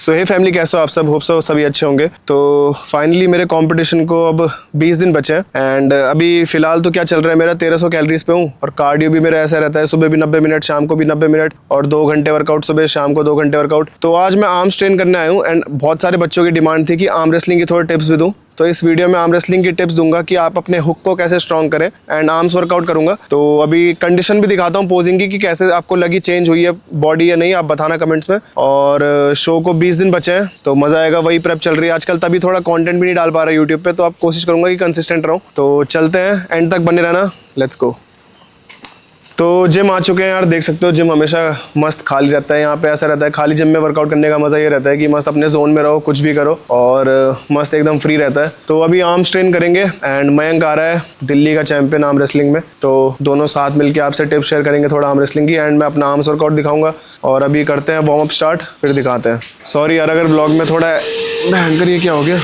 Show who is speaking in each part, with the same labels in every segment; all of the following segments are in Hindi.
Speaker 1: सो हे फैमिली, कैसे हो आप सब? होप सो सभी अच्छे होंगे। तो फाइनली मेरे कंपटीशन को अब 20 दिन बचे हैं एंड अभी फिलहाल तो क्या चल रहा है, मेरा 1300 कैलोरीज पे हूँ और कार्डियो भी मेरा ऐसा रहता है, सुबह भी 90 मिनट, शाम को भी 90 मिनट और 2 घंटे वर्कआउट सुबह, शाम को 2 घंटे वर्कआउट। तो आज मैं आर्म्स ट्रेन करने आया हूँ एंड बहुत सारे बच्चों की डिमांड थी कि आर्म रेसलिंग की थोड़ी टिप्स भी दूँ। तो इस वीडियो में आर्म रेसलिंग की टिप्स दूंगा कि आप अपने हुक को कैसे स्ट्रॉन्ग करें एंड आर्म्स वर्कआउट करूंगा। तो अभी कंडीशन भी दिखाता हूं पोजिंग की कि कैसे आपको लगी, चेंज हुई है बॉडी या नहीं, आप बताना कमेंट्स में। और शो को 20 दिन बचे हैं तो मजा आएगा, वही प्रेप चल रही है आजकल, तभी थोड़ा कंटेंट भी नहीं डाल पा रहा यूट्यूब पे, तो आप कोशिश करूंगा कि कंसिस्टेंट रहूं। तो चलते हैं, एंड तक बने रहना, लेट्स गो। तो जिम आ चुके हैं यार, देख सकते हो जिम हमेशा मस्त खाली रहता है। यहाँ पे ऐसा रहता है, खाली जिम में वर्कआउट करने का मज़ा ये रहता है कि मस्त अपने जोन में रहो, कुछ भी करो और मस्त एकदम फ्री रहता है। तो अभी आर्म्स ट्रेन करेंगे एंड मयंक आ रहा है, दिल्ली का चैंपियन आर्म रेसलिंग में, तो दोनों साथ मिलकर आपसे टिप्स शेयर करेंगे थोड़ा आर्म रेसलिंग की एंड मैं अपना आर्म्स वर्कआउट दिखाऊंगा। और अभी करते हैं वार्म अप स्टार्ट, फिर दिखाते हैं। सॉरी यार अगर ब्लॉग में थोड़ा भयंकर, ये क्या हो गया,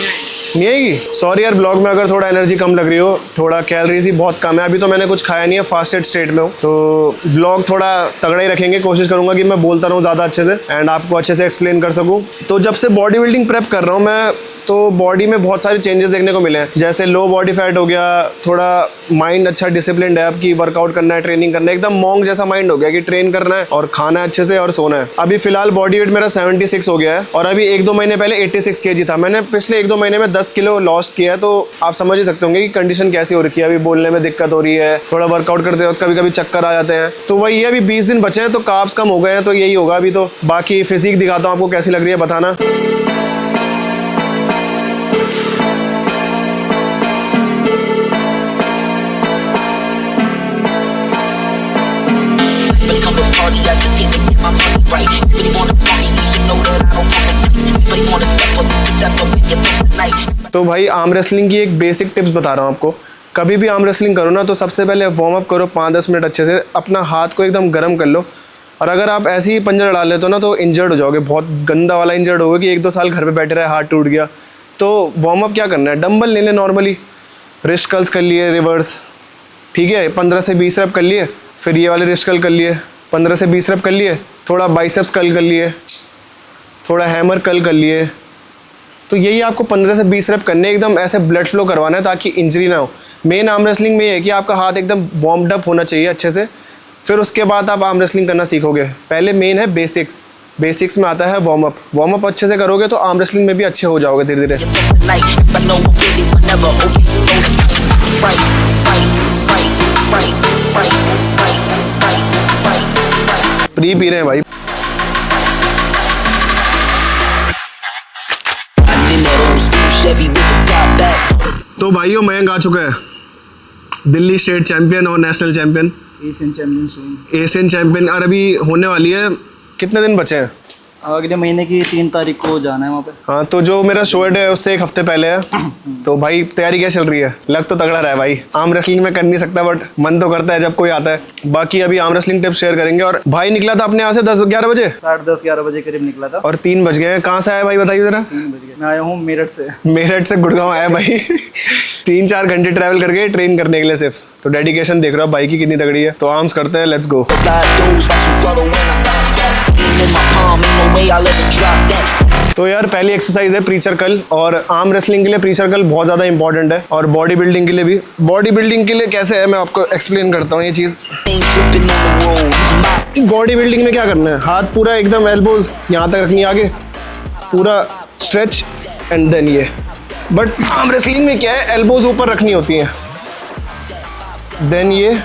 Speaker 1: नहीं आएगी, सॉरी यार ब्लॉग में अगर थोड़ा एनर्जी कम लग रही हो, थोड़ा कैलोरीज ही बहुत कम है। अभी तो मैंने कुछ खाया नहीं है, फास्टेड स्टेट में हूँ, तो ब्लॉग थोड़ा तगड़ा ही रखेंगे। कोशिश करूंगा कि मैं बोलता रहूँ ज़्यादा अच्छे से एंड आपको अच्छे से एक्सप्लेन कर सकूँ। तो जब से बॉडी बिल्डिंग प्रेप कर रहा हूँ मैं, तो बॉडी में बहुत सारे चेंजेस देखने को मिले हैं, जैसे लो बॉडी फैट हो गया, थोड़ा माइंड अच्छा डिसिप्लिन है, आपकी वर्कआउट करना है, ट्रेनिंग करना है, एकदम मॉन्क जैसा माइंड हो गया कि ट्रेन करना है और खाना है अच्छे से और सोना है। अभी फिलहाल बॉडी वेट मेरा 76 हो गया है और अभी 1-2 महीने पहले 86 kg था। मैंने पिछले 1-2 महीने में 10 किलो लॉस किया है, तो आप समझ ही सकते होंगे कि कंडीशन कैसी हो रखी है। अभी बोलने में दिक्कत हो रही है, थोड़ा वर्कआउट करते वक्त कभी कभी चक्कर आ जाते हैं, तो वही है। अभी 20 दिन बचे हैं तो कार्ब्स कम हो गए हैं, तो यही होगा अभी। तो बाकी फिजिक दिखाता हूँ आपको, कैसी लग रही है बताना।
Speaker 2: I just came to get my money right. You really wanna party, you should know that I don't want to fight. You really wanna step up with your friends tonight.
Speaker 1: तो भाई आर्म रेसलिंग की एक बेसिक टिप्स बता रहा हूँ आपको। कभी भी आर्म रेसलिंग करो ना, तो सबसे पहले वार्म अप करो 5-10 मिनट अच्छे से, अपना हाथ को एकदम गर्म कर लो। और अगर आप ऐसे ही पंजा लड़ा लेते हो ना, तो इंजर्ड हो जाओगे, बहुत गंदा वाला इंजर्ड होगा कि 1-2 साल घर पे बैठे रहे, हाथ टूट गया। तो वार्म अप क्या करना है, डंबल ले लें नॉर्मली, रिस्ट कर्ल्स कर लिए रिवर्स, ठीक है, 15 से 20 रैप कर लिए। फिर ये वाले रिस्ट कर्ल कर लिए, 15 से 20 रैप कर लिए। थोड़ा बाइसेप्स कर्ल कर लिए, थोड़ा हैमर कर्ल कर लिए। तो यही आपको 15 से 20 रैप करने, एकदम ऐसे ब्लड फ्लो करवाना है ताकि इंजरी ना हो। मेन आर्म रेसलिंग में ये है कि आपका हाथ एकदम वार्म्ड अप होना चाहिए अच्छे से, फिर उसके बाद आप आर्म रेसलिंग करना सीखोगे। पहले मेन है बेसिक्स, बेसिक्स में आता है वार्म अप। वार्म अप अच्छे से करोगे तो आर्म रेसलिंग में भी अच्छे हो जाओगे धीरे धीरे। प्री पी रहे हैं भाई। तो भाइयों मयंक आ चुका है, दिल्ली स्टेट चैंपियन और नेशनल चैंपियन, एशियन चैंपियन। और अभी होने वाली है, कितने दिन बचे हैं?
Speaker 3: अगले महीने की 3 तारीख को जाना है वहाँ पे।
Speaker 1: हाँ, तो जो मेरा शो है उससे 1 हफ्ते पहले है। तो भाई तैयारी क्या चल रही है? लग तो तगड़ा रहा है भाई। आर्म रेसलिंग में कर नहीं सकता बट मन तो करता है जब कोई आता है। बाकी अभी आर्म रेसलिंग टिप्स शेयर करेंगे। और भाई निकला था अपने यहाँ से 10-11 बजे,
Speaker 3: 10:30-11 बजे करीब निकला था
Speaker 1: और 3 बज गए हैं। कहाँ से आया भाई बताइए जरा?
Speaker 3: 3 बज गए। मैं आया हूँ मेरठ से।
Speaker 1: मेरठ से गुड़गांव आया भाई। 3-4 घंटे ट्रैवल करके ट्रेन करने के लिए सिर्फ। तो डेडिकेशन देख रहा हूँ भाई की कितनी तगड़ी है। तो आर्म्स करते हैं, लेट्स गो। तो यार पहली एक्सरसाइज है प्रीचर कर्ल, और आर्म रेसलिंग के लिए प्रीचर कर्ल बहुत ज़्यादा इंपॉर्टेंट है और बॉडी बिल्डिंग के लिए भी। बॉडी बिल्डिंग के लिए कैसे है मैं आपको एक्सप्लेन करता हूँ ये चीज़। बॉडी बिल्डिंग में क्या करना है, हाथ पूरा एकदम एल्बोज यहाँ तक रखनी है, आगे पूरा स्ट्रेच एंड देन ये। बट आर्म रेसलिंग में क्या है, एल्बोज ऊपर रखनी होती हैं, देन ये,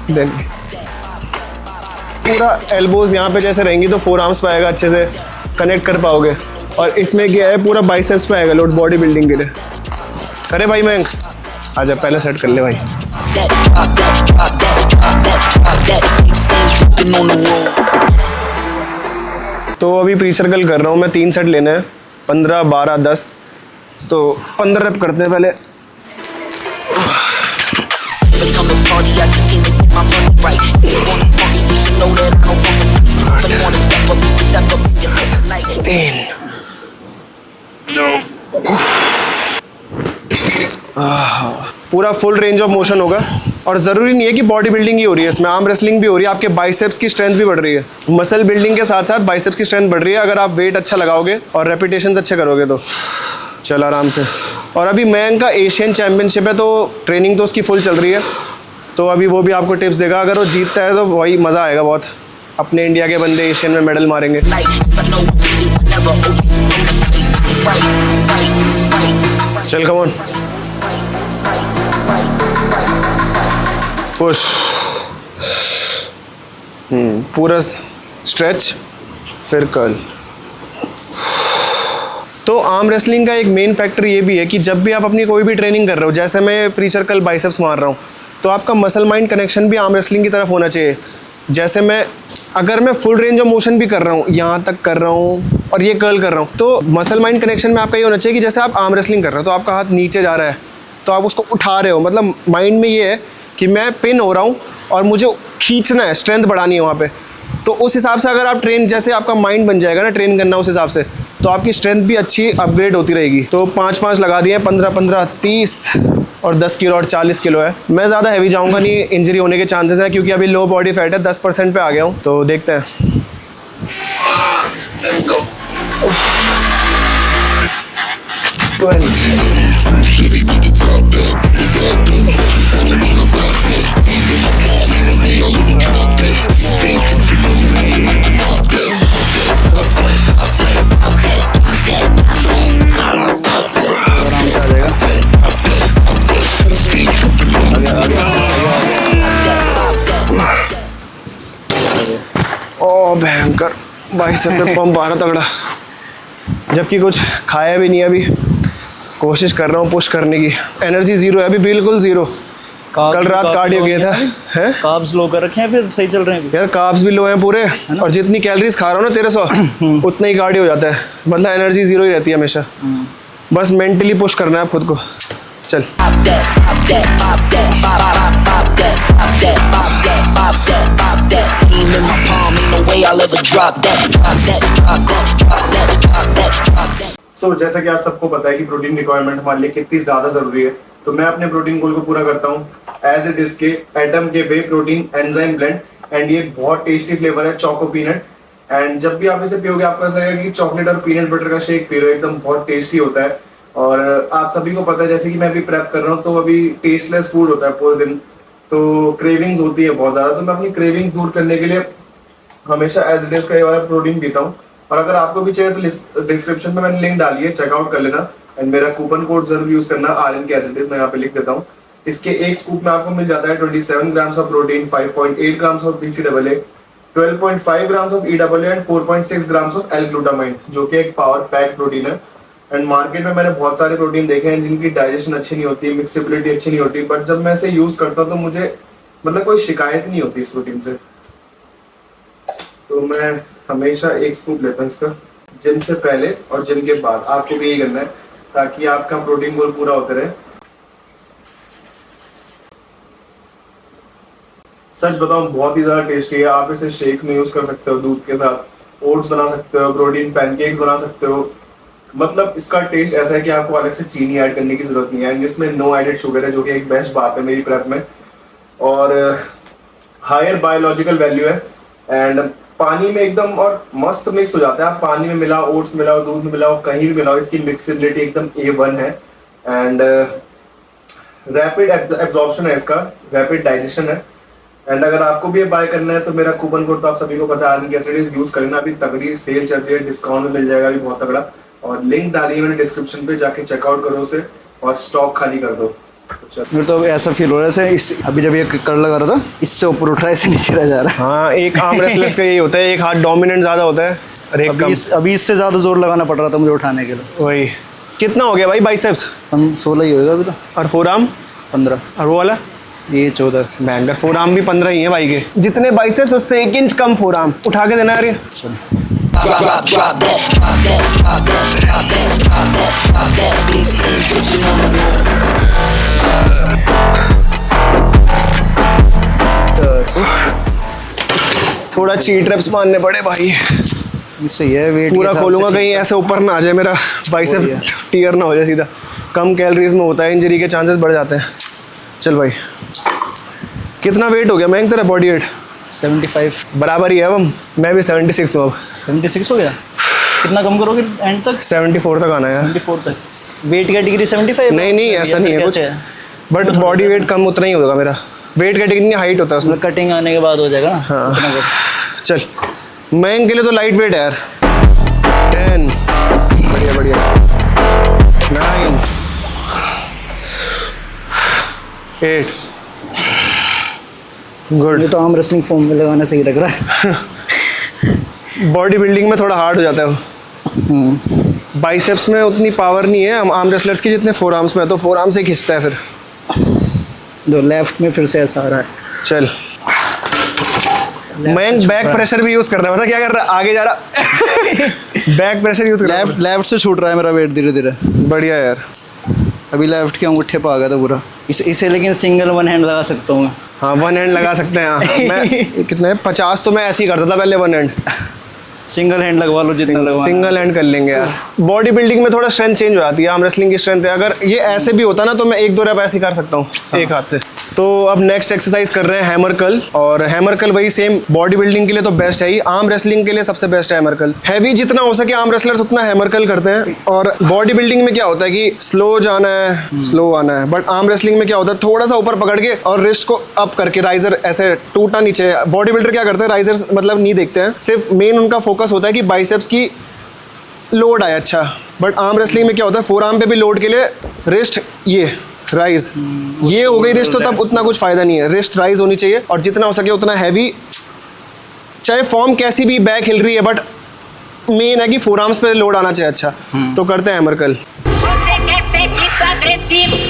Speaker 1: देन ये। पूरा एल्बोज यहाँ पे जैसे रहेंगी तो 4 आर्म्स पे आएगा, अच्छे से कनेक्ट कर पाओगे। और इसमें क्या है, पूरा बाइसेप्स पे आएगा लोड बॉडी बिल्डिंग के लिए। करे भाई मयंक, आजा पहले सेट कर ले भाई। तो अभी प्री सर्कल कर रहा हूँ मैं, 3 सेट लेने हैं, 15, 12, 10। तो 15 रैप करते हैं पहले। पूरा फुल रेंज ऑफ मोशन होगा और ज़रूरी नहीं है कि बॉडी बिल्डिंग ही हो रही है, इसमें आर्म रेसलिंग भी हो रही है, आपके बाइसेप्स की स्ट्रेंथ भी बढ़ रही है। मसल बिल्डिंग के साथ साथ बाइसेप्स की स्ट्रेंथ बढ़ रही है अगर आप वेट अच्छा लगाओगे और रेपिटेशंस अच्छे करोगे तो। चल आराम से। और अभी मयंक का एशियन चैम्पियनशिप है तो ट्रेनिंग तो उसकी फुल चल रही है, तो अभी वो भी आपको टिप्स देगा। अगर वो जीतता है तो वही मज़ा आएगा बहुत, अपने इंडिया के बंदे एशियन में मेडल मारेंगे। चल कम ऑन, पुश, पूरा स्ट्रेच, फिर कर्ल। तो आर्म रेसलिंग का एक मेन फैक्टर ये भी है कि जब भी आप अपनी कोई भी ट्रेनिंग कर रहे हो, जैसे मैं प्री सर्कल बाइसेप्स मार रहा हूँ, तो आपका मसल माइंड कनेक्शन भी आर्म रेसलिंग की तरफ होना चाहिए। जैसे अगर मैं फुल रेंज ऑफ मोशन भी कर रहा हूँ, यहाँ तक कर रहा हूँ और ये कर्ल कर रहा हूँ, तो मसल माइंड कनेक्शन में आपका ये होना चाहिए कि जैसे आप आर्म रेसलिंग कर रहे हो तो आपका हाथ नीचे जा रहा है तो आप उसको उठा रहे हो, मतलब माइंड में ये है कि मैं पिन हो रहा हूँ और मुझे खींचना है, स्ट्रेंथ बढ़ानी है वहाँ पे। तो उस हिसाब से अगर आप ट्रेन, जैसे आपका माइंड बन जाएगा ना ट्रेन करना उस हिसाब से, तो आपकी स्ट्रेंथ भी अच्छी अपग्रेड होती रहेगी। तो 5-5 लगा दिए, 15-15, 30 और 10 किलो और 40 किलो है। मैं ज़्यादा हैवी जाऊँगा नहीं, इंजरी होने के चांसेस हैं क्योंकि अभी लो बॉडी फैट है, 10% पे आ गया हूँ, तो देखते हैं। Let's go.
Speaker 3: आराम से आ जाएगा।
Speaker 1: ओ भयंकर, बाइसेप पे पंप आ रहा तगड़ा, जबकि कुछ खाया भी नहीं है अभी। कोशिश कर रहा हूँ पुश करने की, एनर्जी ज़ीरो है अभी, बिल्कुल ज़ीरो। कल रात कार्डियो किया था, हैं?
Speaker 3: कार्ब्स लो कर रखे हैं, फिर सही चल रहे हैं अभी।
Speaker 1: यार कार्ब्स भी लो हैं पूरे, और जितनी कैलोरीज खा रहा हूँ ना 1300 उतना ही कार्डियो हो जाता है, मतलब एनर्जी ज़ीरो ही रहती है हमेशा। बस मेंटली पुश करना है आप खुद को। चल सो जैसा कि आप सबको पता है कि प्रोटीन रिक्वायरमेंट हमारे लिए कितनी ज्यादा जरूरी है, तो मैं अपने प्रोटीन गोल को पूरा करता हूँ एज इट इज के एटम के वे प्रोटीन एंजाइम ब्लेंड, एंड ये बहुत टेस्टी फ्लेवर है चोको पीनट। एंड जब भी आप इसे पियोगे आपको ऐसा लगेगा कि चॉकलेट और पीनट बटर का शेक पी रहे हो, एकदम बहुत टेस्टी होता है। और आप सभी को पता है, जैसे कि मैं अभी प्रेप कर रहा हूँ तो अभी टेस्टलेस फूड होता है पूरे दिन, तो क्रेविंग्स होती है बहुत ज्यादा, तो मैं अपनी क्रेविंग्स दूर करने के लिए हमेशा एज इट इज का ये वाला प्रोटीन पीता हूँ। और अगर आपको भी चाहिए तो डिस्क्रिप्शन में मैंने लिंक डाली है, चेकआउट कर लेना, एंड मेरा कूपन कोड जरूर यूज करना, RN के एज इट इज, मैं यहाँ पे लिख देता हूँ। इसके एक स्कूप में आपको मिल जाता है 27 grams of protein, 5.8 grams of BCAA, 12.5 grams of EAA and 4.6 grams of L glutamine, जो कि एक पावर पैक प्रोटीन है। एंड मार्केट में मैंने बहुत सारे प्रोटीन देखे हैं जिनकी डाइजेशन अच्छी नहीं होती, मिक्सिबिलिटी अच्छी नहीं होती, बट जब मैं इसे यूज करता हूँ तो मुझे मतलब कोई शिकायत नहीं होती इस प्रोटीन से। तो मैं हमेशा एक स्कूप लेता हूँ इसका, जिम से पहले और जिम के बाद। आपको भी यही करना है ताकि आपका प्रोटीन गोल पूरा होते रहे। सच बताऊं बहुत ही ज्यादा टेस्टी है। आप इसे शेक्स में यूज कर सकते हो, दूध के साथ ओट्स बना सकते हो, प्रोटीन पैनकेक्स बना सकते हो। मतलब इसका टेस्ट ऐसा है कि आपको अलग से चीनी ऐड करने की जरूरत नहीं है, एंड इसमें नो एडेड शुगर है, जो कि एक बेस्ट बात है मेरी प्रेप में। और हायर बायोलॉजिकल वैल्यू है, एंड पानी में एकदम और मस्त मिक्स हो जाता है। आप पानी में मिलाओ, ओट्स मिलाओ, दूध में मिलाओ, कहीं भी मिलाओ, इसकी मिक्सिबिलिटी एकदम A1 है। एंड रैपिड एब्जॉर्प्शन है इसका, रैपिड डाइजेशन है। एंड अगर आपको भी ये बाय करना है तो मेरा कूपन कोड तो आप सभी को पता है, RN के यूज करना। अभी तगड़ी सेल चल रही है, डिस्काउंट में मिल जाएगा अभी बहुत तगड़ा, और लिंक डाली है मैंने डिस्क्रिप्शन पे, जाके चेकआउट करो उसे और स्टॉक खाली कर दो।
Speaker 3: मेरे तो ऐसा फील हो रहा है इस अभी जब ये कर लगा रहा था, इससे ऊपर उठ रहा है, इससे नीचे रह जा रहा है।
Speaker 1: हाँ, एक आर्म रेसलर्स का यही होता है, एक हाथ डोमिनेंट ज्यादा होता है और एक कम।
Speaker 3: अभी इससे ज्यादा जोर लगाना पड़ रहा था मुझे उठाने के लिए।
Speaker 1: वही कितना हो गया भाई बाइसेप्स?
Speaker 3: 16 ही होगा अभी तो।
Speaker 1: और फोर आर्म
Speaker 3: 15,
Speaker 1: और वो वाला
Speaker 3: ये 14।
Speaker 1: बैंगर फोर आर्म भी 15 ही है भाई के। जितने बाइसेप्स उससे 1 इंच कम फोर आर्म। उठा के देना यार ये।
Speaker 2: Drop that, drop that, drop that, drop that, drop that, drop that, drop that. Big things put you on the
Speaker 1: थोड़ा चीट रेप्स मारने पड़े भाई।
Speaker 3: सही है, वेट
Speaker 1: पूरा खोलूंगा कहीं ऐसे ऊपर ना आ जाए मेरा बाइसेप, टीयर ना हो जाए सीधा। कम कैलोरीज में होता है, इंजरी के चांसेस बढ़ जाते हैं। चल भाई कितना वेट हो गया मैं तेरा बॉडी वेट?
Speaker 3: 75
Speaker 1: बराबर ही है अब, मैं भी 76 हूँ अब।
Speaker 3: 76 हो गया। कितना कम करोगे एंड तक?
Speaker 1: 74 तक आना है यार।
Speaker 3: 74 तक। Weight category 75?
Speaker 1: नहीं नहीं ऐसा नहीं है कुछ, बट बॉडी वेट कम उतना ही होगा मेरा। वेट कैटेगरी नहीं, हाइट होता है उसमें।
Speaker 3: कटिंग आने के बाद हो जाएगा ना।
Speaker 1: हाँ।
Speaker 3: उतना कर।
Speaker 1: चल मैं के लिए तो लाइट वेट है यार। 10 बढ़िया बढ़िया, 9 8 गुड।
Speaker 3: ये तो आर्म रेसलिंग फॉर्म में लगाना सही लग रहा है।
Speaker 1: बॉडी बिल्डिंग में थोड़ा हार्ड हो जाता है वो। बाइसेप्स में उतनी पावर नहीं है हम आर्म रेसलर्स की जितने फोर आर्म्स में है, तो फोर आर्म से खींचता है फिर।
Speaker 3: जो लेफ्ट में फिर से ऐसा आ रहा है।
Speaker 1: चल मैं बैक प्रेशर भी यूज कर रहा है, पता क्या कर रहा है, आगे जा रहा बैक प्रेशर यूज कर रहा है।
Speaker 3: लेफ्ट से छूट रहा है मेरा वेट धीरे धीरे।
Speaker 1: बढ़िया यार।
Speaker 3: अभी लेफ्ट के अंगूठे पे आ गया था पूरा। इसे लेकिन सिंगल वन हैंड लगा सकता हूँ मैं।
Speaker 1: हाँ वन हैंड लगा सकते हैं। हाँ मैं कितने 50 तो मैं ऐसे ही करता था पहले वन हैंड।
Speaker 3: सिंगल हैंड लगवा लो जितना लगवा।
Speaker 1: सिंगल हैंड कर लेंगे यार। बॉडी बिल्डिंग में थोड़ा स्ट्रेंथ चेंज हो जाती है, आर्म रेसलिंग की स्ट्रेंथ है। अगर ये ऐसे भी होता ना तो मैं 1-2 रैप ऐसे ही कर सकता हूँ एक हाथ से। तो अब नेक्स्ट एक्सरसाइज कर रहे हैं हैमर कर्ल, और हैमर कर्ल वही सेम बॉडी बिल्डिंग के लिए तो बेस्ट है ही, आर्म रेसलिंग के लिए सबसे बेस्ट है हैमर कर्ल। हैवी जितना हो सके आर्म रेसलर्स उतना हैमर कर्ल करते हैं। और बॉडी बिल्डिंग में क्या होता है कि स्लो जाना है, स्लो आना है, बट आर्म रेसलिंग में क्या होता है थोड़ा सा ऊपर पकड़ के और रिस्ट को अप करके, राइजर ऐसे टूटना नीचे। बॉडी बिल्डर क्या करते हैं, राइजर मतलब नहीं देखते हैं, सिर्फ मेन उनका फोकस होता है कि बाइसेप्स की लोड आए अच्छा। बट आर्म रेसलिंग में क्या होता है फोर आर्म पे भी लोड के लिए रिस्ट ये राइज, ये हो गई रिस्ट, तो तब उतना कुछ फायदा नहीं है। रिस्ट राइज होनी चाहिए और जितना हो सके उतना हैवी, चाहे फॉर्म कैसी भी बैक हिल रही है, बट मेन है कि फोर आर्म्स पे लोड आना चाहिए अच्छा। तो करते हैं hammer curl.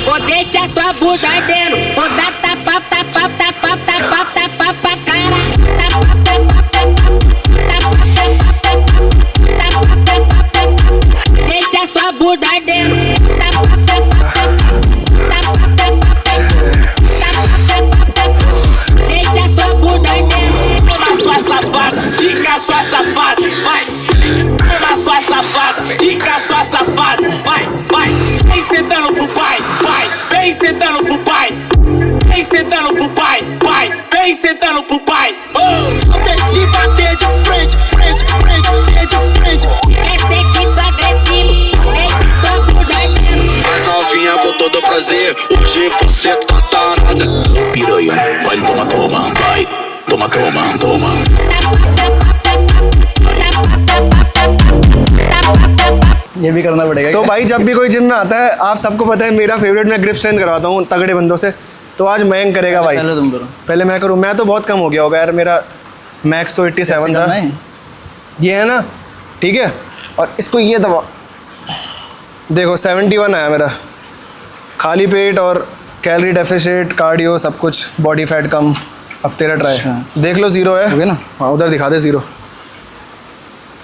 Speaker 2: Ou deixa sua bunda ardendo, ou dá tapa, tapa, tapa, tapa, tapa pra cara. Tapa, tapa, tapa, tapa, tapa, tapa. Deixa sua bunda ardendo. Tapa, tapa, tapa, tapa, tapa. Deixa sua bunda ardendo.
Speaker 4: Toma sua safada, fica sua safada, vai. Toma sua safada, fica sua safada, vai, vai. Vem sentando pro pai, vai. Vem sentando pro pai. Vem sentando pro pai, vai. Vem sentando pro pai.
Speaker 2: Eu tentei bater de frente, frente, frente, de frente. Esse aqui só agressivo, deixa sua bunda ardendo.
Speaker 5: Novinha com todo prazer, hoje você tá tarada.
Speaker 4: Piranha, vai, toma, toma, vai. Toma, toma, toma.
Speaker 3: ये भी करना पड़ेगा।
Speaker 1: तो भाई जब भी कोई जिम में आता है, आप सबको पता है मेरा फेवरेट, मैं ग्रिप स्ट्रेंथ करवाता हूँ तगड़े बंदों से। तो आज मयंक करेगा भाई।
Speaker 3: पहले तुम करो।
Speaker 1: पहले मैं करूँ, मैं तो बहुत कम हो गया होगा यार, मेरा मैक्स तो 87 था। ये है ना, ठीक है, और इसको ये दबा, देखो 71 आया मेरा। खाली पेट और कैलोरी डेफिसिट, कार्डियो, सब कुछ, बॉडी फैट कम। अब तेरा ट्राई देख लो, 0 है
Speaker 3: हो गया ना?
Speaker 1: हाँ उधर दिखा दे 0।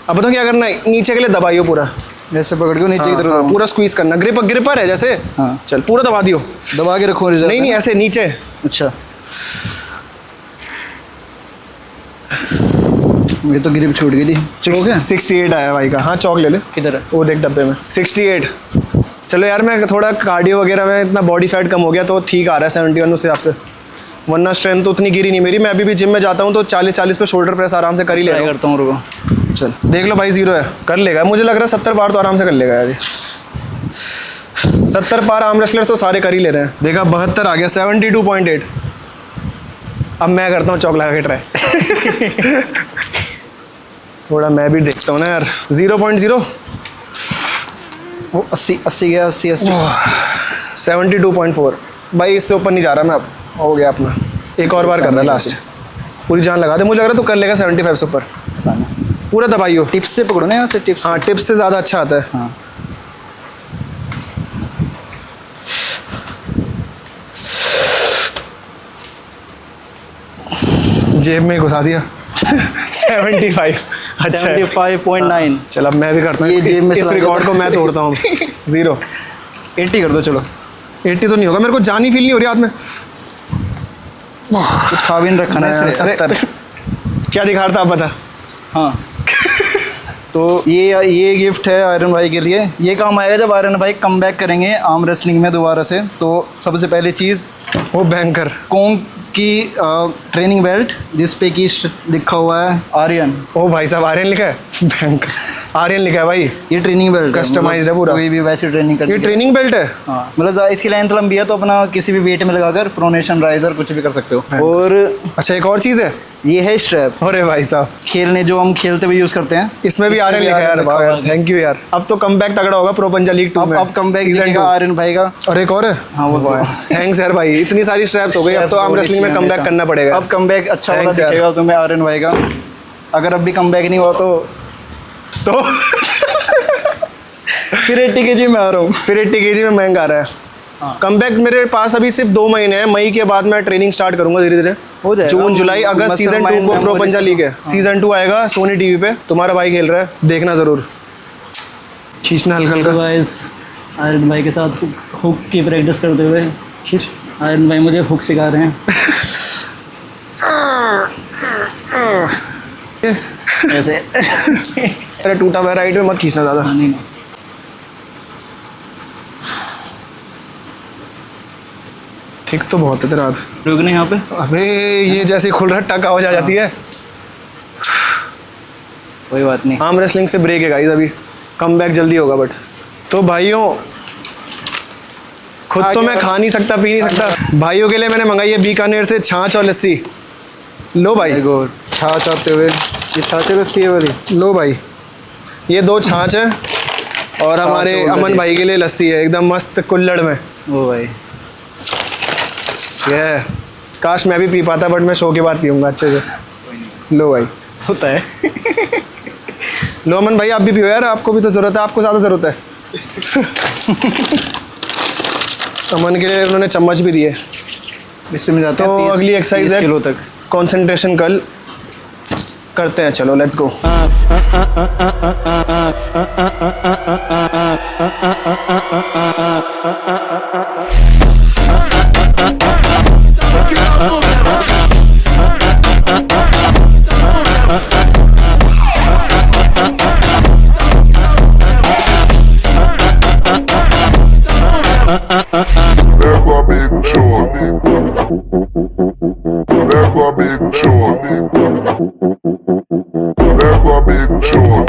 Speaker 1: अब बताओ क्या करना है, नीचे के लिए दबाइयो पूरा,
Speaker 3: ऐसे पकड़ के नीचे की तरफ
Speaker 1: हाँ,
Speaker 3: दबाओ।
Speaker 1: पूरा स्क्वीज करना, ग्रिपर है जैसे।
Speaker 3: हाँ।
Speaker 1: चल पूरा दबा दियो,
Speaker 3: दबा के रखो।
Speaker 1: नहीं नहीं ऐसे नीचे।
Speaker 3: अच्छा, मेरी तो ग्रिप छूट गई थी। हो गया?
Speaker 1: 68 आया भाई का। हाँ चौक ले ले,
Speaker 3: किधर है?
Speaker 1: वो देख डब्बे में 68। चलो यार मैं थोड़ा कार्डियो वगैरह में इतना बॉडी फैट कम हो गया तो ठीक आ रहा है 71 उस हिसाब से, वरना स्ट्रेंथ तो उतनी गिरी नहीं मेरी। मैं अभी भी जिम में जाता हूँ तो 40-40 पे शोल्डर प्रेस आराम से कर ही ले रहा
Speaker 3: ट्राई
Speaker 1: हूँ।
Speaker 3: करता हूँ, रुको।
Speaker 1: चल देख लो भाई 0 है, कर लेगा मुझे लग रहा है। 70 पार तो आराम से कर लेगा यार, 70 पार आर्म रेसलर्स तो सारे कर ही ले रहे हैं। देखा 72 आ गया, 72.8। अब मैं करता हूँ चौक लगा के ट्राई। थोड़ा मैं भी देखता हूँ ना यार। 0.0
Speaker 3: वो 80 गया, 80
Speaker 1: 72.4 भाई, इससे ऊपर नहीं जा रहा मैं अब, हो गया अपना। एक और बार कर रहा है लास्ट, पूरी जान लगा दे। मुझे लग रहा है तू कर लेगा 75 से ऊपर। पूरा दबाइयो,
Speaker 3: टिप्स से पकड़ो ना, यहाँ से टिप्स।
Speaker 1: हाँ टिप्स से ज़्यादा अच्छा आता है।
Speaker 3: हाँ।
Speaker 1: जेब में घुसा दिया। 75 अच्छा है।
Speaker 3: 75.9।
Speaker 1: चल अब मैं भी करता हूँ
Speaker 3: ये जेब में
Speaker 1: इस
Speaker 3: चला
Speaker 1: रिकॉर्ड
Speaker 3: गया।
Speaker 1: को मैं तोड़ता हूँ। 0
Speaker 3: 80 कर दो चलो।
Speaker 1: 80 तो नहीं होगा, मेरे को जान ही फील नहीं हो रही हाथ में।
Speaker 3: कुछ खा भी नहीं रखा ना इसलिए।
Speaker 1: 70 क्या दिखा रहा था आप बता।
Speaker 3: हाँ। तो ये गिफ्ट है आयरन भाई के लिए। ये काम आएगा जब आयरन भाई कम बैक करेंगे आर्म रेसलिंग में दोबारा से। तो सबसे पहली चीज़
Speaker 1: वो बैंकर
Speaker 3: कौन की ट्रेनिंग बेल्ट जिस पे कि लिखा हुआ है आर्यन।
Speaker 1: ओ भाई साहब, आर्यन लिखा है? बैंक आर्यन लिखा है भाई।
Speaker 3: ये ट्रेनिंग बेल्ट
Speaker 1: Customized है पूरा।
Speaker 3: कोई भी वैसी ट्रेनिंग
Speaker 1: ये
Speaker 3: करनी
Speaker 1: ट्रेनिंग बेल्ट है?
Speaker 3: हाँ, मतलब इसकी लेंथ लंबी है तो अपना किसी भी वेट में लगाकर प्रोनेशन राइजर कुछ भी कर सकते हो। और
Speaker 1: अच्छा, एक और चीज़ है,
Speaker 3: ये है स्ट्रैप,
Speaker 1: अरे भाई साहब
Speaker 3: खेलने जो हम खेलते हुए यूज़ करते हैं।
Speaker 1: इसमें भी आर्यन लिखा है यार। वाह यार, थैंक यू यार। अब तो कमबैक तगड़ा होगा प्रो पंजा लीग 2 में।
Speaker 3: अब कम बैक
Speaker 1: सीजन 2
Speaker 3: आर्यन भाई का।
Speaker 1: और एक और है।
Speaker 3: हाँ वो तो है।
Speaker 1: थैंक्स यार भाई, इतनी सारी स्ट्रैप्स हो गई, अब तो आर्म रेसलिंग में कमबैक करना पड़ेगा।
Speaker 3: अब कमबैक अच्छा वाला
Speaker 1: Thanks यार।
Speaker 3: दिखेगा तुम्हें आर्यन भाई का। अगर अब भी कमबैक नहीं हुआ तो फिर 80 kg में आ रहा हूँ।
Speaker 1: फिर 80 kg में महंगा आ रहा है। कमबैक मेरे पास अभी सिर्फ 2 महीने हैं। मई के बाद मैं ट्रेनिंग स्टार्ट करूंगा धीरे धीरे।
Speaker 3: हो जाएगा।
Speaker 1: जून जुलाई अगस्त
Speaker 3: मसल
Speaker 1: सीजन 2
Speaker 3: माइंड
Speaker 1: को
Speaker 3: में
Speaker 1: प्रो
Speaker 3: वो
Speaker 1: पंजा
Speaker 3: जैसे-
Speaker 1: लीग है। सीजन 2 आएगा सोनी टीवी पे। तुम्हारा भाई खेल रहा है, देखना जरूर। खींचना हल्का हल्का।
Speaker 6: गाइस आर्यन भाई के साथ हुक की प्रैक्टिस करते हुए
Speaker 1: खींच।
Speaker 6: आर्यन भाई मुझे हुक सिखा रहे हैं। ऐसे
Speaker 1: अरे टूटा हुआ राइट में मत खींचना ज़्यादा।
Speaker 6: नहीं
Speaker 1: ठीक तो बहुत है तेरा हाथ।
Speaker 6: रुकने यहाँ पे।
Speaker 1: अबे ये जैसे खुल रहा है टक आवाज आ जाती है।
Speaker 3: कोई बात नहीं।
Speaker 1: आर्म रेसलिंग से ब्रेक है गाइस, अभी कमबैक जल्दी होगा। बट तो भाइयों, खुद तो मैं खा नहीं सकता, पी नहीं सकता। भाइयों के लिए मैंने मंगाई है बीकानेर से छाछ और लस्सी। लो भाई,
Speaker 3: गॉड, छाछ आते हुए ये छाछ लस्सी है वाली।
Speaker 1: लो भाई, ये 2 छाछ है और हमारे
Speaker 3: और
Speaker 1: अमन
Speaker 3: लस्सी।
Speaker 1: भाई के लिए लस्सी है एकदम मस्त कुल्हड़ में।
Speaker 3: ओ भाई,
Speaker 1: ये काश मैं भी पी पाता, बट मैं शो के बाद पीऊँगा अच्छे से। लो भाई,
Speaker 3: होता है।
Speaker 1: लो अमन भाई, आप भी पियो यार, आपको भी तो ज़रूरत है, आपको ज़्यादा ज़रूरत है। अमन के लिए उन्होंने चम्मच भी दिए।
Speaker 3: इससे में जाते
Speaker 1: तो
Speaker 3: हैं 30
Speaker 1: अगली एक्सरसाइज
Speaker 3: 30
Speaker 1: है
Speaker 3: किलो तक।
Speaker 1: कंसंट्रेशन कल करते हैं। चलो let's go.
Speaker 5: Never big chore. Never big chore. Never big chore.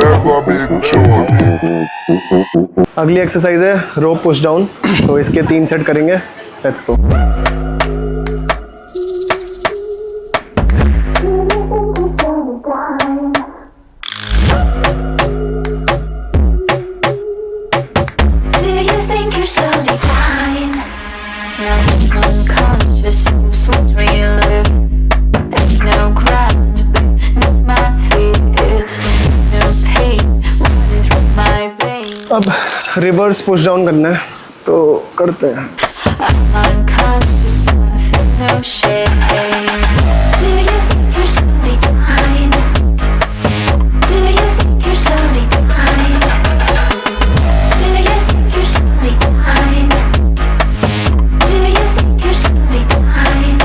Speaker 5: Never big chore.
Speaker 1: अगली एक्सरसाइज है रोप पुश डाउन। तो इसके 3 सेट करेंगे। Let's go.
Speaker 7: Do you think you're so divine? Now unconscious, sweat where you live. Ain't no ground beneath my feet. It's no pain running through my veins.
Speaker 1: अब रिवर्स पुश डाउन करना है, तो करते हैं।
Speaker 7: I'm unconscious, I feel no shame. Do you think you're so divine? Do you think you're so divine? Do you think you're so divine? Do you think you're so divine?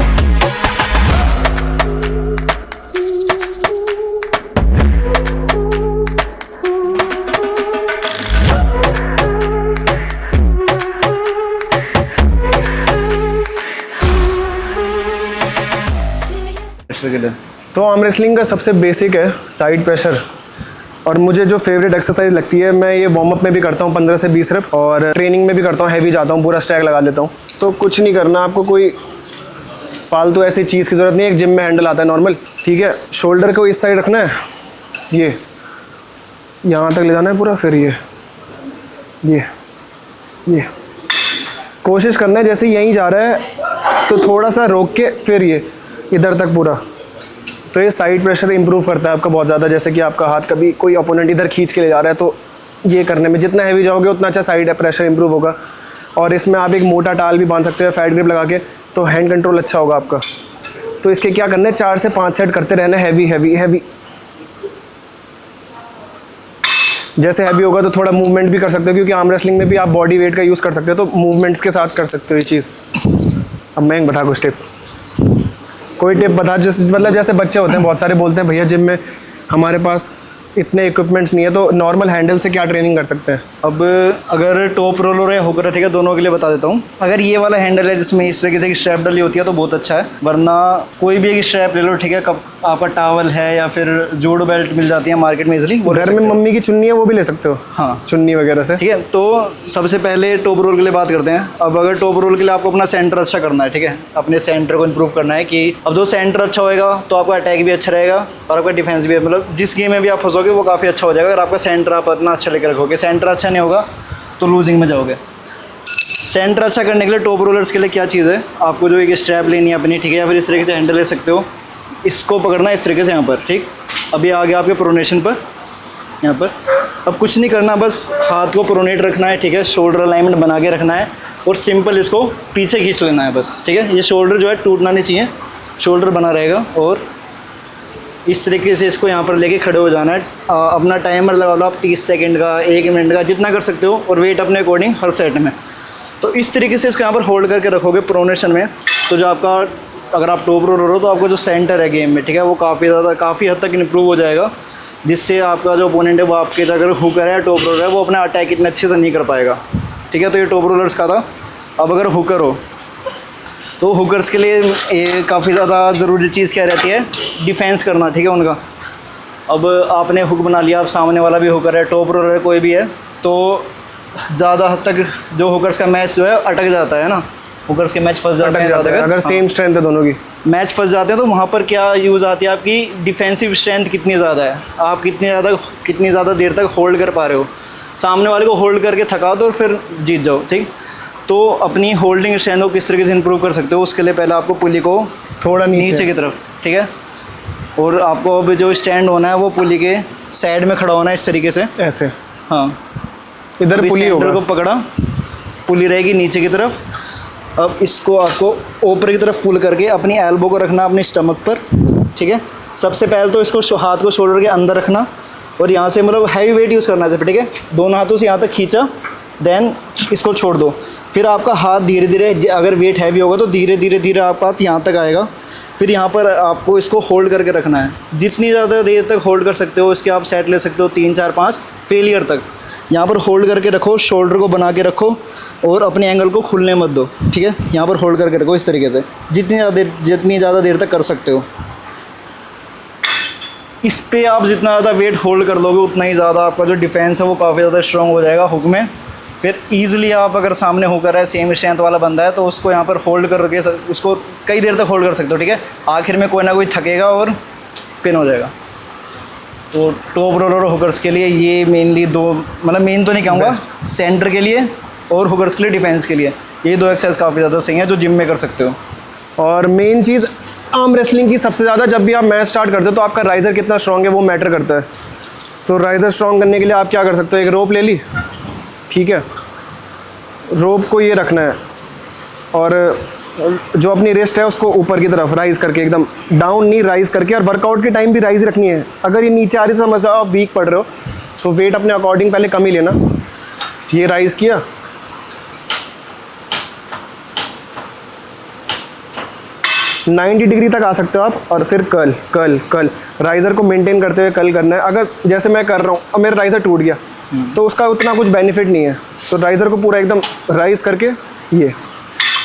Speaker 3: Pressure के लिए
Speaker 1: तो आर्म रेसलिंग का सबसे बेसिक है साइड प्रेशर। और मुझे जो फेवरेट एक्सरसाइज लगती है, मैं ये वार्म अप में भी करता हूँ 15 से 20 रेप, और ट्रेनिंग में भी करता हूँ, हैवी जाता हूँ, पूरा स्टैक लगा लेता हूँ। तो कुछ नहीं करना आपको, कोई फालतू ऐसी चीज़ की ज़रूरत नहीं है। एक जिम में हैंडल आता है नॉर्मल, ठीक है। शोल्डर को इस साइड रखना है, ये यहाँ तक ले जाना है पूरा, फिर ये कोशिश करना है जैसे यहीं जा रहा है तो थोड़ा सा रोक के फिर ये इधर तक पूरा। तो ये साइड प्रेशर इंप्रूव करता है आपका बहुत ज़्यादा। जैसे कि आपका हाथ कभी कोई अपोनेंट इधर खींच के ले जा रहा है, तो ये करने में जितना हैवी जाओगे उतना अच्छा साइड प्रेशर इंप्रूव होगा। और इसमें आप एक मोटा टाल भी बांध सकते हो फैट ग्रिप लगा के, तो हैंड कंट्रोल अच्छा होगा आपका। तो इसके क्या करना है, 4 से 5 सेट करते रहना है, हैवी हैवी हैवी। जैसे हैवी होगा तो थोड़ा मूवमेंट भी कर सकते हो, क्योंकि आर्म रेसलिंग में भी आप बॉडी वेट का यूज़ कर सकते हो, तो मूवमेंट्स के साथ कर सकते हो ये चीज़। अब मैं बता कुछ टिप, कोई टिप बता, जैसे मतलब जैसे बच्चे होते हैं बहुत सारे बोलते हैं भैया जिम में हमारे पास इतने इक्विपमेंट्स नहीं है, तो नॉर्मल हैंडल से क्या ट्रेनिंग कर सकते हैं?
Speaker 3: अब अगर टॉप रोलर है हुकर है, ठीक है, दोनों के लिए बता देता हूँ। अगर ये वाला हैंडल है जिसमें इस तरीके से स्ट्रैप डली होती है तो बहुत अच्छा है, वरना कोई भी एक स्ट्रैप ले लो, ठीक है। कब आपका टावल है या फिर जूडो बेल्ट मिल जाती है मार्केट में इजीली, वो
Speaker 1: घर में मम्मी की चुन्नी है वो भी ले सकते हो,
Speaker 3: हाँ,
Speaker 1: चुन्नी वगैरह से।
Speaker 3: ठीक है। तो सबसे पहले टॉप रोल के लिए बात करते हैं। अब अगर टॉप रोल के लिए आपको अपना सेंटर अच्छा करना है, ठीक है, अपने सेंटर को इंप्रूव करना है कि अब जो सेंटर अच्छा होएगा तो आपका अटैक भी अच्छा रहेगा और आपका डिफेंस भी, मतलब जिस गेम में भी आप फंसोगे वो काफ़ी अच्छा हो जाएगा अगर आपका सेंटर आप इतना अच्छा लेकर रखोगे। सेंटर अच्छा नहीं होगा तो लूजिंग में जाओगे। सेंटर अच्छा करने के लिए टॉप रोलर्स के लिए क्या चीज़ है, आपको जो एक स्ट्रैप लेनी है अपनी, ठीक है, या फिर इस तरीके से हैंडल ले सकते हो, इसको पकड़ना है इस तरीके से यहाँ पर, ठीक। अभी आ गया आपके प्रोनेशन पर, यहाँ पर। अब कुछ नहीं करना, बस हाथ को प्रोनेट रखना है, ठीक है, शोल्डर अलाइनमेंट बना के रखना है और सिंपल इसको पीछे खींच लेना है बस, ठीक है। ये शोल्डर जो है टूटना नहीं चाहिए, शोल्डर बना रहेगा और इस तरीके से इसको यहाँ पर लेके खड़े हो जाना है। अपना टाइमर लगा लो आप 30 सेकंड का, 1 मिनट का, जितना कर सकते हो, और वेट अपने अकॉर्डिंग हर सेट में। तो इस तरीके से इसको यहाँ पर होल्ड करके रखोगे प्रोनेशन में, तो जो आपका, अगर आप टॉप रोलर हो तो आपका जो सेंटर है गेम में, ठीक है, वो काफ़ी हद तक इम्प्रूव हो जाएगा, जिससे आपका जो ओपोनेंट है वो आपके अगर हुकर है या टॉप रोलर है वो अपना अटैक इतने अच्छे से नहीं कर पाएगा, ठीक है। तो ये टॉप रोलर्स का था। अब अगर हुकर हो तो हुकर्स के लिए ये काफ़ी ज़्यादा ज़रूरी चीज़ क्या रहती है, डिफेंस करना, ठीक है, उनका। अब आपने हुक बना लिया, आप सामने वाला भी हुकर है, टॉप रोलर है, कोई भी है, तो ज़्यादा हद तक जो हुकर्स का मैच जो है अटक जाता है ना, हुकर्स के मैच फंस जाते हैं
Speaker 1: अगर सेम स्ट्रेंथ है दोनों की,
Speaker 3: मैच फंस जाते हैं। तो वहाँ पर क्या यूज़ आती है आपकी डिफेंसिव स्ट्रेंथ कितनी ज़्यादा है, आप कितनी ज़्यादा देर तक होल्ड कर पा रहे हो, सामने वाले को होल्ड करके थका दो और फिर जीत जाओ, ठीक। तो अपनी होल्डिंग स्ट्रेंथ को किस तरीके से इंप्रूव कर सकते हो, उसके लिए पहले आपको पुली को
Speaker 1: थोड़ा
Speaker 3: नीचे की तरफ, ठीक है, और आपको अब जो स्टैंड होना है वो पुली के साइड में खड़ा होना है इस तरीके से,
Speaker 1: ऐसे,
Speaker 3: हाँ,
Speaker 1: इधर पुली होगा,
Speaker 3: को पकड़ा, पुली रहेगी नीचे की तरफ। अब इसको आपको ऊपर की तरफ पुल करके अपनी एल्बो को रखना अपनी स्टमक पर, ठीक है। सबसे पहले तो इसको हाथ को शोल्डर के अंदर रखना और यहाँ से मतलब हैवी वेट यूज़ करना है, ठीक है, दोनों हाथों से यहाँ तक खींचा, देन इसको छोड़ दो। फिर आपका हाथ धीरे धीरे, अगर वेट हैवी होगा तो धीरे धीरे आपका हाथ यहाँ तक आएगा। फिर यहाँ पर आपको इसको होल्ड करके रखना है, जितनी ज़्यादा देर तक होल्ड कर सकते हो इसके आप सेट ले सकते हो, 3 4 5 फेलियर तक। यहाँ पर होल्ड करके रखो, शोल्डर को बना के रखो और अपने एंगल को खुलने मत दो, ठीक है। यहाँ पर होल्ड करके रखो इस तरीके से, जितनी ज़्यादा देर तक कर सकते हो। इस पे आप जितना ज़्यादा वेट होल्ड कर लोगे उतना ही ज़्यादा आपका जो डिफेंस है वो काफ़ी ज़्यादा स्ट्रॉन्ग हो जाएगा हुक में। फिर ईजिली आप अगर सामने होकर है सेम स्ट्रेंथ वाला बंदा है तो उसको यहाँ पर होल्ड करके उसको कई देर तक होल्ड कर सकते हो, ठीक है। आखिर में कोई ना कोई थकेगा और पिन हो जाएगा। तो टॉप रोलर और हुकर्स के लिए ये मेनली दो, मतलब मेन तो नहीं कहूँगा, सेंटर के लिए और हुकर्स के लिए डिफेंस के लिए ये 2 एक्सरसाइज काफ़ी ज़्यादा सही है जो जिम में कर सकते हो।
Speaker 1: और मेन चीज़ आर्म रेसलिंग की सबसे ज़्यादा, जब भी आप मैच स्टार्ट करते हो तो आपका राइज़र कितना स्ट्रॉन्ग है वो मैटर करता है। तो राइज़र स्ट्रॉन्ग करने के लिए आप क्या कर सकते हो, एक रोप ले ली, ठीक है, रोप को ये रखना है और जो अपनी रिस्ट है उसको ऊपर की तरफ राइज करके, एकदम डाउन नहीं राइज करके, और वर्कआउट के टाइम भी राइज रखनी है। अगर ये नीचे आ रही तो समझ आप वीक पड़ रहे हो, तो वेट अपने अकॉर्डिंग पहले कम ही लेना। ये राइज किया, $90 डिग्री तक आ सकते हो आप, और फिर कल राइज़र को मेंटेन करते हुए कल करना है। अगर जैसे मैं कर रहा हूँ, अब मेरा राइज़र टूट गया तो उसका उतना कुछ बेनिफिट नहीं है, तो राइज़र को पूरा एकदम राइज करके ये।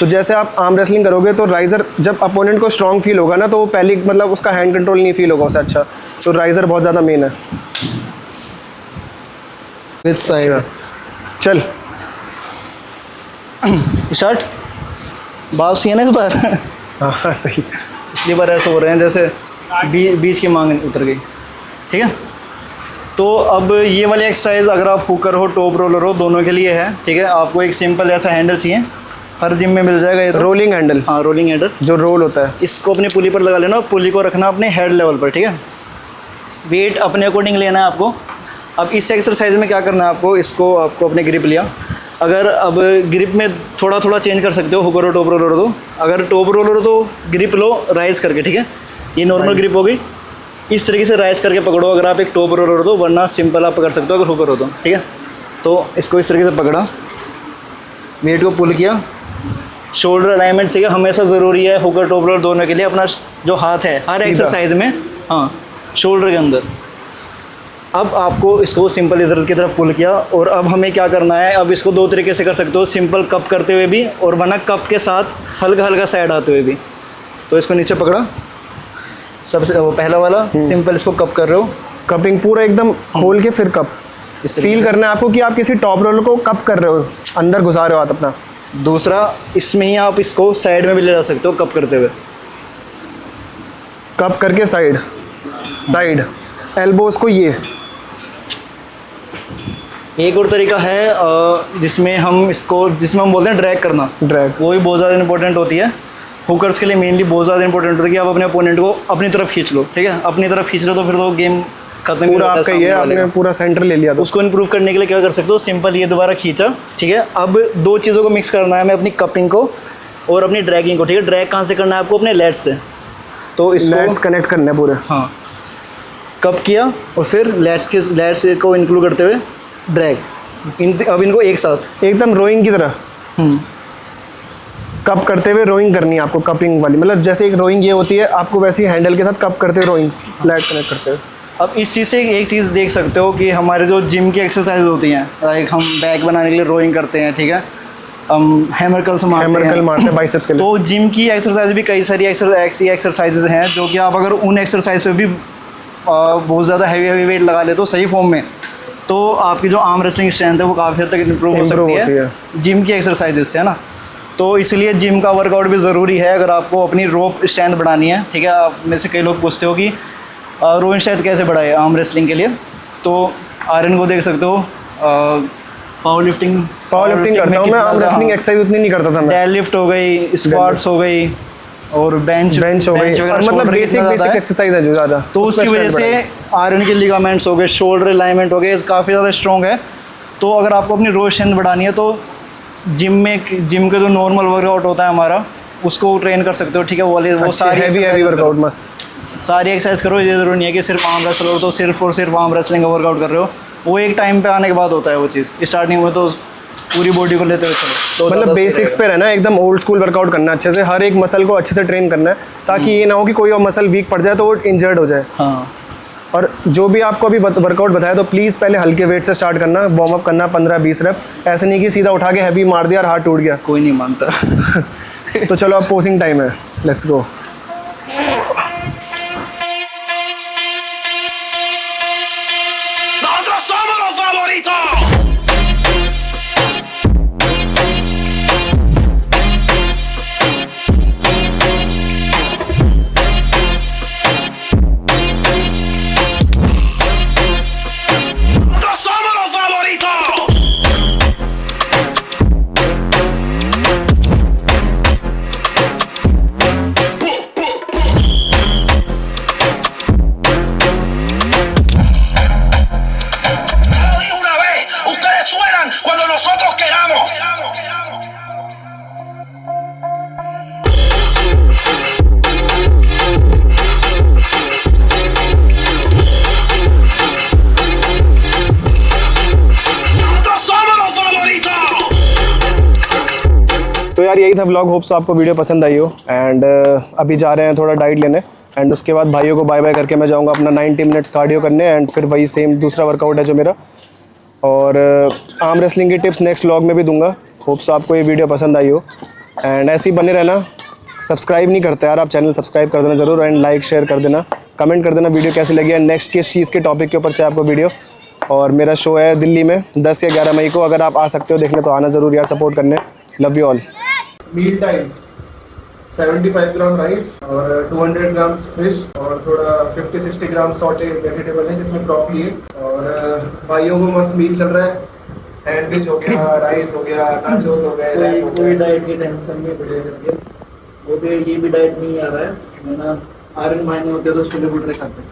Speaker 1: तो जैसे आप आर्म रेसलिंग करोगे तो राइज़र जब अपोनेंट को स्ट्रॉन्ग फील होगा ना, तो वो पहले मतलब उसका हैंड कंट्रोल नहीं फील होगा उससे अच्छा, तो राइज़र बहुत ज़्यादा मेन है।
Speaker 3: इस साइड
Speaker 1: चल
Speaker 3: स्टार्ट, बात सही है ना इस बार।
Speaker 1: हाँ सही,
Speaker 3: पिछली बार ऐसे हो रहे हैं जैसे बीच की मांग उतर गई, ठीक है। तो अब ये वाली एक्सरसाइज अगर आप हुकर हो टॉप रोलर हो दोनों के लिए है, ठीक है। आपको एक सिंपल ऐसा हैंडल चाहिए, हर जिम में मिल जाएगा ये तो।
Speaker 1: रोलिंग हैंडल,
Speaker 3: हाँ रोलिंग हैंडल
Speaker 1: जो रोल होता है,
Speaker 3: इसको अपनी पुली पर लगा लेना, पुली को रखना अपने हेड लेवल पर, ठीक है। वेट अपने अकॉर्डिंग लेना है आपको। अब इस एक्सरसाइज में क्या करना है आपको, इसको आपको अपने ग्रिप लिया, अगर अब ग्रिप में थोड़ा थोड़ा चेंज कर सकते हो, हुकर हो टॉप रोलर हो तो। अगर टॉप रोलर हो तो ग्रिप लो राइज करके, ठीक है। ये नॉर्मल ग्रिप हो गई, इस तरीके से राइज करके पकड़ो अगर आप एक टॉप रोलर हो तो, वरना सिंपल आप पकड़ सकते हो अगर हुकर हो तो, ठीक है। तो इसको इस तरीके से पकड़ा, वेट को पुल किया, शोल्डर अलाइनमेंट, ठीक है, हमेशा ज़रूरी है हुकर टॉप रोलर दोनों के लिए। अपना जो हाथ है हर एक्सरसाइज में, हाँ, शोल्डर के अंदर अब आपको इसको सिंपल इधर की तरफ पुल किया, और अब हमें क्या करना है, अब इसको दो तरीके से कर सकते हो, सिंपल कप करते हुए भी और वरना कप के साथ हल्का हल्का साइड आते हुए भी। तो इसको नीचे पकड़ा, सबसे वो पहला वाला सिंपल इसको कप कर रहे हो,
Speaker 1: कपिंग पूरा एकदम खोल के फिर कप फील करना है आपको कि आप किसी टॉप रोलर को कप कर रहे हो, अंदर घुसा रहे हो हाथ अपना।
Speaker 3: दूसरा इसमें ही आप इसको साइड में भी ले जा सकते हो कप करते हुए,
Speaker 1: कप करके साइड साइड एल्बोस को ये।
Speaker 3: एक और तरीका है जिसमें हम बोलते हैं ड्रैग करना,
Speaker 1: ड्रैग
Speaker 3: वो भी बहुत ज़्यादा इंपॉर्टेंट होती है। हुकर्स के लिए मेनली बहुत ज़्यादा इंपॉर्टेंट होती है कि आप अपने अपोनेंट को अपनी तरफ खींच लो, ठीक है, अपनी तरफ खींच लो तो फिर तो गेम खत्म ही
Speaker 1: पूरा
Speaker 3: होता है
Speaker 1: आपका ये
Speaker 3: सामने वाले
Speaker 1: आपने
Speaker 3: का।
Speaker 1: पूरा सेंटर ले लिया। तो
Speaker 3: उसको इम्प्रूव करने के लिए क्या कर सकते हो, सिंपल ये दोबारा खींचा, ठीक है। अब दो चीज़ों को मिक्स करना है हमें, अपनी कपिंग को और अपनी ड्रैगिंग को, ठीक है। ड्रैग कहाँ से करना है आपको, अपने लेट्स से। तो
Speaker 1: लेट्स
Speaker 3: इसको
Speaker 1: कनेक्ट करने हैं पूरे।
Speaker 3: हाँ, कप किया और फिर लेट्स को इंक्लूड करते हुए ड्रैग, अब इनको एक साथ
Speaker 1: एकदम रोइंग की तरह कप करते हुए रोइंग करनी है आपको, कपिंग वाली, मतलब जैसे एक रोइंग ये होती है आपको वैसे ही हैंडल के साथ कप करते हुए रोइंग लेट कनेक्ट करते हुए।
Speaker 3: अब इस चीज़ से एक चीज़ देख सकते हो कि हमारे जो जिम की एक्सरसाइज होती हैं, लाइक हम बैक बनाने के लिए रोइंग करते हैं, ठीक है, हम हैमर कर्ल्स मारते हैं
Speaker 1: बाइसेप्स के लिए।
Speaker 3: तो जिम की एक्सरसाइज भी कई सारी ऐसी एक्सरसाइजेज हैं जो कि आप अगर उन एक्सरसाइज पे भी बहुत ज़्यादा हैवी वेट लगा ले तो सही फॉर्म में, तो आपकी जो आर्म रेसलिंग स्ट्रेंथ है वो काफ़ी हद तक इम्प्रूव हो सकती है जिम की एक्सरसाइजेज से, है ना। तो इसलिए जिम का वर्कआउट भी ज़रूरी है अगर आपको अपनी रोप स्ट्रेंथ बढ़ानी है, ठीक है। आप में से कई लोग पूछते हो कि रोइंग स्ट्रेंथ कैसे बढ़ाए आर्म रेसलिंग के लिए, तो आर्यन को देख सकते हो, पावर लिफ्टिंग
Speaker 1: करता हूँ मैं, आर्म रेसलिंग एक्सरसाइज उतनी नहीं करता था मैं।
Speaker 3: डेड लिफ्ट हो गई, स्क्वाट्स हो गई और बेंच
Speaker 1: हो गई, और मतलब बेसिक एक्सरसाइज है जो ज़्यादा,
Speaker 3: तो उसकी वजह से आयरन के लिगामेंट्स हो गए, शोल्डर अलाइनमेंट हो गए, काफ़ी ज़्यादा स्ट्रॉन्ग है। तो अगर आपको अपनी रोज स्ट्रेंथ बढ़ानी है तो जिम का जो नॉर्मल वर्कआउट होता है हमारा, उसको ट्रेन कर सकते हो, ठीक है। वो सारी
Speaker 1: हैवी वर्कआउट मस्त
Speaker 3: सारी एक्सरसाइज करो। ये ज़रूरी नहीं है कि सिर्फ आर्म रेसलर हो तो सिर्फ और सिर्फ आर्म रेसलिंग का वर्कआउट कर रहे हो, वो एक टाइम पे आने के बाद होता है वो चीज़। स्टार्टिंग में तो पूरी बॉडी को लेते हुए चलो, तो
Speaker 1: मतलब बेसिक्स पे रहना, एकदम ओल्ड स्कूल वर्कआउट करना, अच्छे से हर एक मसल को अच्छे से ट्रेन करना है, ताकि ये ना हो कि कोई और मसल वीक पड़ जाए तो वो इंजर्ड हो जाए।
Speaker 3: हाँ,
Speaker 1: और जो भी आपको अभी वर्कआउट बताया तो प्लीज़ पहले हल्के वेट से स्टार्ट करना, वार्म अप करना 15-20 रेप, ऐसे नहीं कि सीधा उठा के हैवी मार दिया और हाथ टूट गया।
Speaker 3: कोई नहीं मानता।
Speaker 1: तो चलो अब पोजिंग टाइम है, let's go.
Speaker 4: Nosotros somos los favoritos. Nosotros somos los favoritos. Lo digo una vez, ustedes suenan cuando nosotros queramos. Nosotros somos los favoritos.
Speaker 1: तो यार यही था व्लॉग, होप्स आपको वीडियो पसंद आई हो। एंड अभी जा रहे हैं थोड़ा डाइट लेने, एंड उसके बाद भाइयों को बाय बाय करके मैं जाऊंगा अपना 90 मिनट्स कार्डियो करने, एंड फिर वही सेम दूसरा वर्कआउट है जो मेरा। और आर्म रेसलिंग की टिप्स नेक्स्ट व्लॉग में भी दूंगा। होप्स आपको ये वीडियो पसंद आई हो, एंड ऐसे ही बने रहना। सब्सक्राइब नहीं करते यार आप, चैनल सब्सक्राइब कर देना जरूर, एंड लाइक शेयर कर देना, कमेंट कर देना वीडियो कैसी लगी, एंड नेक्स्ट किस चीज़ के टॉपिक के ऊपर चाहिए आपको वीडियो। और मेरा शो है दिल्ली में 10 या 11 मई को, अगर आप आ सकते हो देखने तो आना ज़रूर यार, सपोर्ट करने। Love you all. Meal time 75 gram rice और 200 ग्राम फिश और थोड़ा 50-60 ग्राम सॉटे वेजिटेबल है जिसमें ब्रोकली है। और भाइयों को मस्त मील चल रहा है, सैंडविच हो गया, राइस हो गया, नाचोस हो गए।
Speaker 3: कोई डाइट की टेंशन नहीं पड़ेगी, वो तो ये भी डाइट नहीं आ रहा है, वरना आयरन मायने होते तो छोले भटूरे खाते।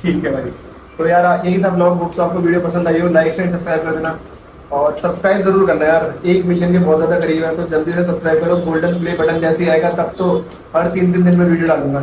Speaker 1: ठीक है भाई, तो यार यही था ब्लॉग। होप्स आपको वीडियो पसंद आई हो, लाइक शेयर सब्सक्राइब कर देना, और सब्सक्राइब जरूर करना यार, 1 मिलियन के बहुत ज़्यादा करीब है, तो जल्दी से सब्सक्राइब करो। गोल्डन प्ले बटन जैसे आएगा तब तो हर 3 दिन में वीडियो डालूंगा।